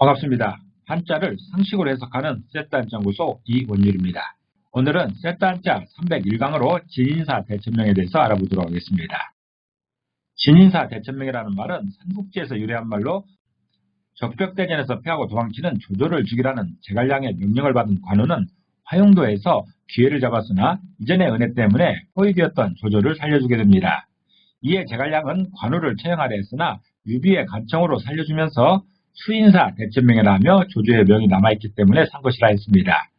반갑습니다. 한자를 상식으로 해석하는 셋단연구소 이원율입니다. 오늘은 셋단자 301강으로 진인사 대천명에 대해서 알아보도록 하겠습니다. 진인사 대천명이라는 말은 삼국지에서 유래한 말로 적벽대전에서 패하고 도망치는 조조를 죽이라는 제갈량의 명령을 받은 관우는 화용도에서 기회를 잡았으나 이전의 은혜 때문에 포위되었던 조조를 살려주게 됩니다. 이에 제갈량은 관우를 처형하려 했으나 유비의 간청으로 살려주면서 수인사 대천명이라 하며 조조의 명이 남아있기 때문에 산 것이라 했습니다.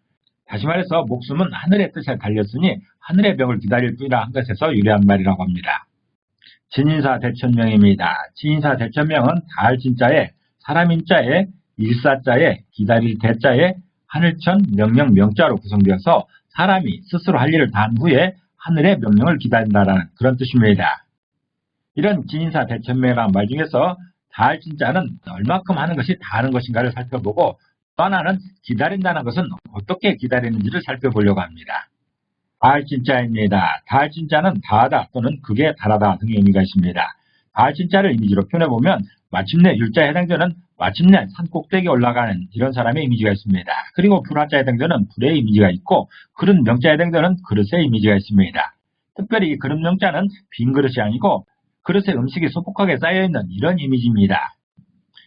다시 말해서 목숨은 하늘의 뜻에 달렸으니 하늘의 명을 기다릴 뿐이라 한 것에서 유래한 말이라고 합니다. 진인사 대천명입니다. 진인사 대천명은 다할 진자에 사람 인자에 일사자에 기다릴 대자에 하늘천 명령 명자로 구성되어서 사람이 스스로 할 일을 다 한 후에 하늘의 명령을 기다린다라는 그런 뜻입니다. 이런 진인사 대천명이라는 말 중에서 다할 진자는 얼마큼 하는 것이 다하는 것인가를 살펴보고 또 하나는 기다린다는 것은 어떻게 기다리는지를 살펴보려고 합니다. 다할 진자입니다. 다할 진자는 다하다 또는 극에 달하다 등의 의미가 있습니다. 다할 진자를 이미지로 표현해보면 마침내 율자에 해당되는 마침내 산 꼭대기에 올라가는 이런 사람의 이미지가 있습니다. 그리고 불화자에 해당되는 불의 이미지가 있고 그릇 명자에 해당되는 그릇의 이미지가 있습니다. 특별히 이 그릇 명자는 빈 그릇이 아니고 그릇에 음식이 소복하게 쌓여있는 이런 이미지입니다.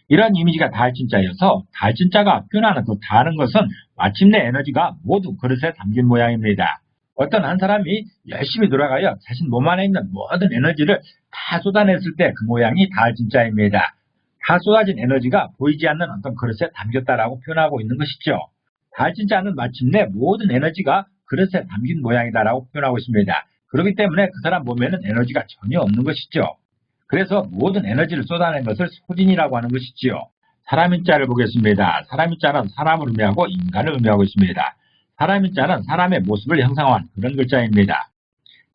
이런 이미지가 다할 진자여서 다할 진자가 표현하는 그 다하는 것은 마침내 에너지가 모두 그릇에 담긴 모양입니다. 어떤 한 사람이 열심히 돌아가여 자신 몸 안에 있는 모든 에너지를 다 쏟아냈을 때 그 모양이 다할 진자입니다. 다 쏟아진 에너지가 보이지 않는 어떤 그릇에 담겼다라고 표현하고 있는 것이죠. 다할 진자는 마침내 모든 에너지가 그릇에 담긴 모양이다라고 표현하고 있습니다. 그렇기 때문에 그 사람 몸에는 에너지가 전혀 없는 것이죠. 그래서 모든 에너지를 쏟아낸 것을 소진이라고 하는 것이지요. 사람인자를 보겠습니다. 사람인자는 사람을 의미하고 인간을 의미하고 있습니다. 사람인자는 사람의 모습을 형상화한 그런 글자입니다.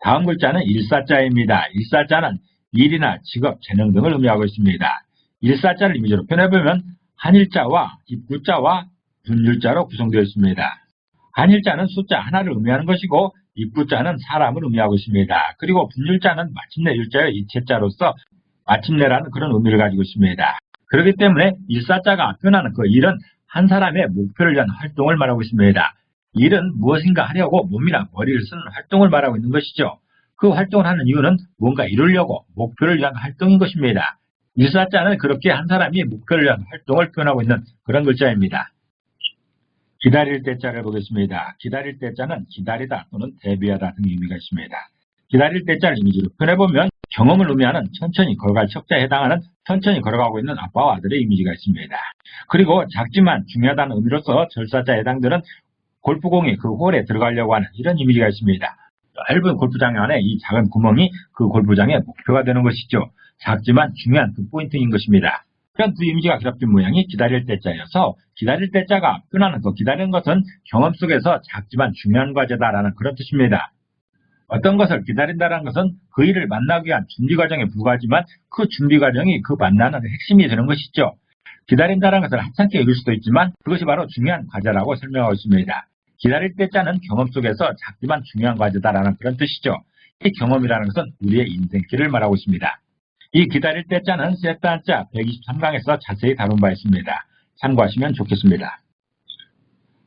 다음 글자는 일사자입니다. 일사자는 일이나 직업, 재능 등을 의미하고 있습니다. 일사자를 이미지로 표현해보면 한일자와 입구자와 분율자로 구성되어 있습니다. 한일자는 숫자 하나를 의미하는 것이고 입구자는 사람을 의미하고 있습니다. 그리고 분율자는 마침내 율자의 이체자로서 마침내라는 그런 의미를 가지고 있습니다. 그렇기 때문에 일사자가 표현하는 그 일은 한 사람의 목표를 위한 활동을 말하고 있습니다. 일은 무엇인가 하려고 몸이나 머리를 쓰는 활동을 말하고 있는 것이죠. 그 활동을 하는 이유는 뭔가 이루려고 목표를 위한 활동인 것입니다. 일사자는 그렇게 한 사람이 목표를 위한 활동을 표현하고 있는 그런 글자입니다. 기다릴 때자를 보겠습니다. 기다릴 때자는 기다리다 또는 대비하다 등의 의미가 있습니다. 기다릴 때자를 이미지로 표현해보면 경험을 의미하는 천천히 걸어갈 척자에 해당하는 천천히 걸어가고 있는 아빠와 아들의 이미지가 있습니다. 그리고 작지만 중요하다는 의미로서 절사자에 해당되는 골프공이 그 홀에 들어가려고 하는 이런 이미지가 있습니다. 넓은 골프장 안에 이 작은 구멍이 그 골프장의 목표가 되는 것이죠. 작지만 중요한 그 포인트인 것입니다. 이런 두 이미지가 결합된 모양이 기다릴 때자여서 기다릴 때자가 표현하는 그 기다리는 것은 경험 속에서 작지만 중요한 과제다라는 그런 뜻입니다. 어떤 것을 기다린다는 것은 그 일을 만나기 위한 준비 과정에 불과하지만 그 준비 과정이 그 만나는 핵심이 되는 것이죠. 기다린다는 것을 하찮게 이룰 수도 있지만 그것이 바로 중요한 과제라고 설명하고 있습니다. 기다릴 때자는 경험 속에서 작지만 중요한 과제다라는 그런 뜻이죠. 이 경험이라는 것은 우리의 인생길을 말하고 있습니다. 이 기다릴 때자는 셋단자 123강에서 자세히 다룬 바 있습니다. 참고하시면 좋겠습니다.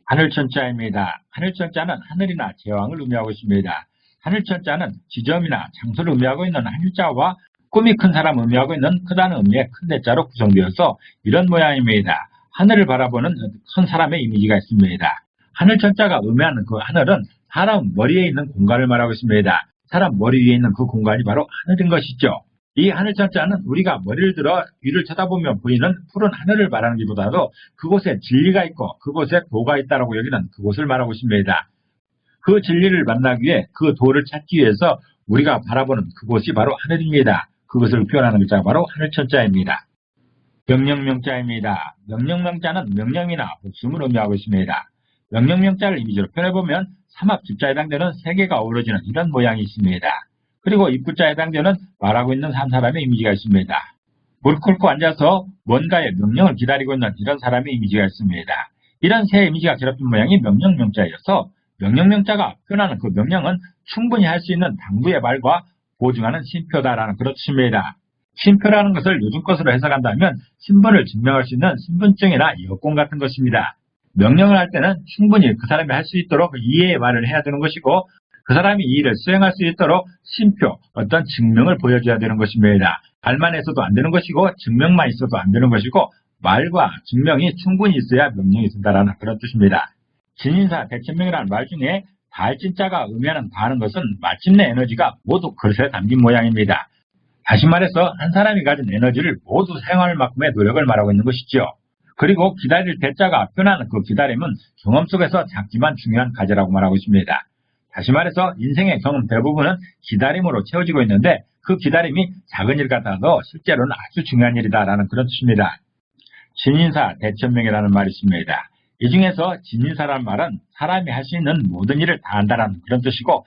하늘천자입니다. 하늘천자는 하늘이나 제왕을 의미하고 있습니다. 하늘천자는 지점이나 장소를 의미하고 있는 하늘자와 꿈이 큰 사람을 의미하고 있는 크다는 의미의 큰 대자로 구성되어서 이런 모양입니다. 하늘을 바라보는 큰 사람의 이미지가 있습니다. 하늘천자가 의미하는 그 하늘은 사람 머리에 있는 공간을 말하고 있습니다. 사람 머리 위에 있는 그 공간이 바로 하늘인 것이죠. 이 하늘천자는 우리가 머리를 들어 위를 쳐다보면 보이는 푸른 하늘을 말하는 것보다도 그곳에 진리가 있고 그곳에 도가 있다고 여기는 그곳을 말하고 있습니다. 그 진리를 만나기 위해 그 도를 찾기 위해서 우리가 바라보는 그곳이 바로 하늘입니다. 그것을 표현하는 글자가 바로 하늘천자입니다. 명령명자입니다. 명령명자는 명령이나 목숨을 의미하고 있습니다. 명령명자를 이미지로 표현해보면 삼합집자에 해당되는 세 개가 어우러지는 이런 모양이 있습니다. 그리고 입구자에 해당되는 말하고 있는 한 사람의 이미지가 있습니다. 무릎 꿇고 앉아서 뭔가의 명령을 기다리고 있는 이런 사람의 이미지가 있습니다. 이런 세 이미지가 결합된 모양이 명령명자여서 명령명자가 표현하는 그 명령은 충분히 할 수 있는 당부의 말과 보증하는 신표다라는 그런 뜻입니다. 쉼표라는 것을 요즘 것으로 해석한다면 신분을 증명할 수 있는 신분증이나 여권 같은 것입니다. 명령을 할 때는 충분히 그 사람이 할 수 있도록 이해의 말을 해야 되는 것이고 그 사람이 이 일을 수행할 수 있도록 쉼표, 어떤 증명을 보여줘야 되는 것입니다. 말만 해서도 안 되는 것이고 증명만 있어도 안 되는 것이고 말과 증명이 충분히 있어야 명령이 된다는 그런 뜻입니다. 진인사 대천명이라는 말 중에 달진자가 의미하는 다는 것은 마침내 에너지가 모두 그릇에 담긴 모양입니다. 다시 말해서 한 사람이 가진 에너지를 모두 사용할 만큼의 노력을 말하고 있는 것이죠. 그리고 기다릴 대자가 표현하는 그 기다림은 경험 속에서 작지만 중요한 과제라고 말하고 있습니다. 다시 말해서 인생의 경험 대부분은 기다림으로 채워지고 있는데 그 기다림이 작은 일 같아도 실제로는 아주 중요한 일이다라는 그런 뜻입니다. 진인사 대천명이라는 말이 있습니다. 이 중에서 진인사라는 말은 사람이 할 수 있는 모든 일을 다 한다는 그런 뜻이고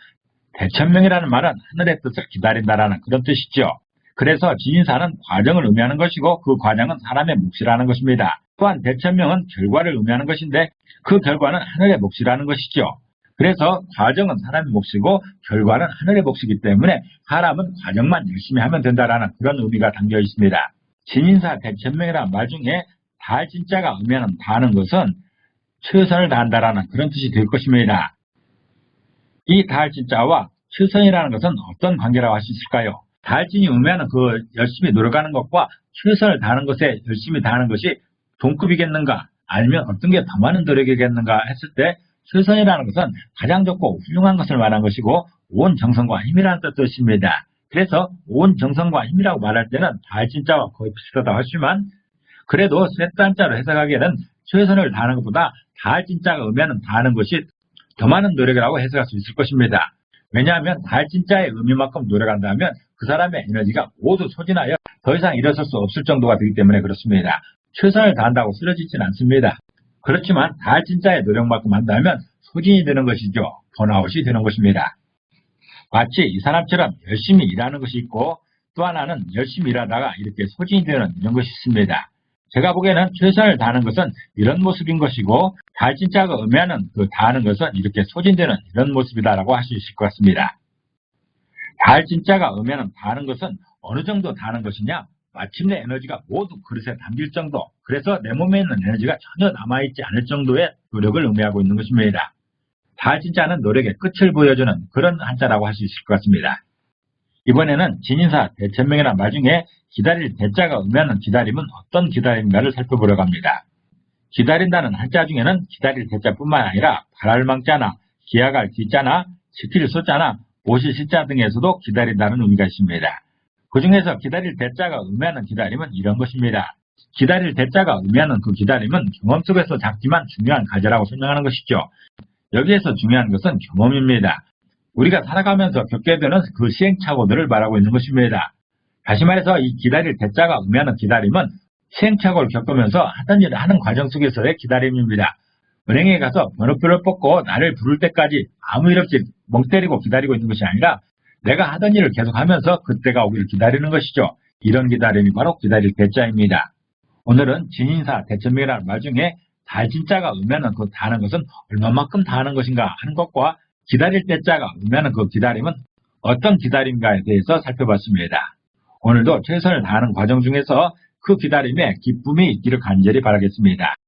대천명이라는 말은 하늘의 뜻을 기다린다라는 그런 뜻이죠. 그래서 진인사는 과정을 의미하는 것이고 그 과정은 사람의 몫이라는 것입니다. 또한 대천명은 결과를 의미하는 것인데 그 결과는 하늘의 몫이라는 것이죠. 그래서 과정은 사람의 몫이고 결과는 하늘의 몫이기 때문에 사람은 과정만 열심히 하면 된다라는 그런 의미가 담겨 있습니다. 진인사 대천명이라는 말 중에 달진자가 의미하는 다는 것은 최선을 다한다라는 그런 뜻이 될 것입니다. 이 달진자와 최선이라는 것은 어떤 관계라고 할 수 있을까요? 달진이 의미하는 그 열심히 노력하는 것과 최선을 다하는 것에 열심히 다하는 것이 동급이겠는가 아니면 어떤 게 더 많은 노력이겠는가 했을 때 최선이라는 것은 가장 좋고 훌륭한 것을 말한 것이고 온 정성과 힘이라는 뜻입니다. 그래서 온 정성과 힘이라고 말할 때는 달진자와 거의 비슷하다고 하지만 그래도 셋단자로 해석하기에는 최선을 다하는 것보다 달진자가 의미하는 다하는 것이 더 많은 노력이라고 해석할 수 있을 것입니다. 왜냐하면 달진자의 의미만큼 노력한다면 그 사람의 에너지가 모두 소진하여 더 이상 일어설 수 없을 정도가 되기 때문에 그렇습니다. 최선을 다한다고 쓰러지진 않습니다. 그렇지만 달진자의 노력만큼 한다면 소진이 되는 것이죠. 번아웃이 되는 것입니다. 마치 이 사람처럼 열심히 일하는 것이 있고 또 하나는 열심히 일하다가 이렇게 소진이 되는 이런 것이 있습니다. 제가 보기에는 최선을 다하는 것은 이런 모습인 것이고 달진자가 의미하는 그 다하는 것은 이렇게 소진되는 이런 모습이다라고 할 수 있을 것 같습니다. 달진자가 의미하는 다하는 것은 어느 정도 다하는 것이냐? 마침내 에너지가 모두 그릇에 담길 정도, 그래서 내 몸에 있는 에너지가 전혀 남아있지 않을 정도의 노력을 의미하고 있는 것입니다. 달진자는 노력의 끝을 보여주는 그런 한자라고 할 수 있을 것 같습니다. 이번에는 진인사 대천명이라는 말 중에 기다릴 대자가 의미하는 기다림은 어떤 기다림인가를 살펴보려고 합니다. 기다린다는 한자 중에는 기다릴 대자뿐만 아니라 바랄 망자나 기약할 기자나 지킬 소자나 오실 시자 등에서도 기다린다는 의미가 있습니다. 그 중에서 기다릴 대자가 의미하는 기다림은 이런 것입니다. 기다릴 대자가 의미하는 그 기다림은 경험 속에서 작지만 중요한 과제라고 설명하는 것이죠. 여기에서 중요한 것은 경험입니다. 우리가 살아가면서 겪게 되는 그 시행착오들을 말하고 있는 것입니다. 다시 말해서 이 기다릴 대자가 의미하는 기다림은 시행착오를 겪으면서 하던 일을 하는 과정 속에서의 기다림입니다. 은행에 가서 번호표를 뽑고 나를 부를 때까지 아무 일 없이 멍 때리고 기다리고 있는 것이 아니라 내가 하던 일을 계속하면서 그때가 오기를 기다리는 것이죠. 이런 기다림이 바로 기다릴 대자입니다. 오늘은 진인사 대천명이라는 말 중에 달진자가 의미하는 그 다하는 것은 얼마만큼 다하는 것인가 하는 것과 기다릴 대자가 의미하는 그 기다림은 어떤 기다림인가에 대해서 살펴봤습니다. 오늘도 최선을 다하는 과정 중에서 그 기다림에 기쁨이 있기를 간절히 바라겠습니다.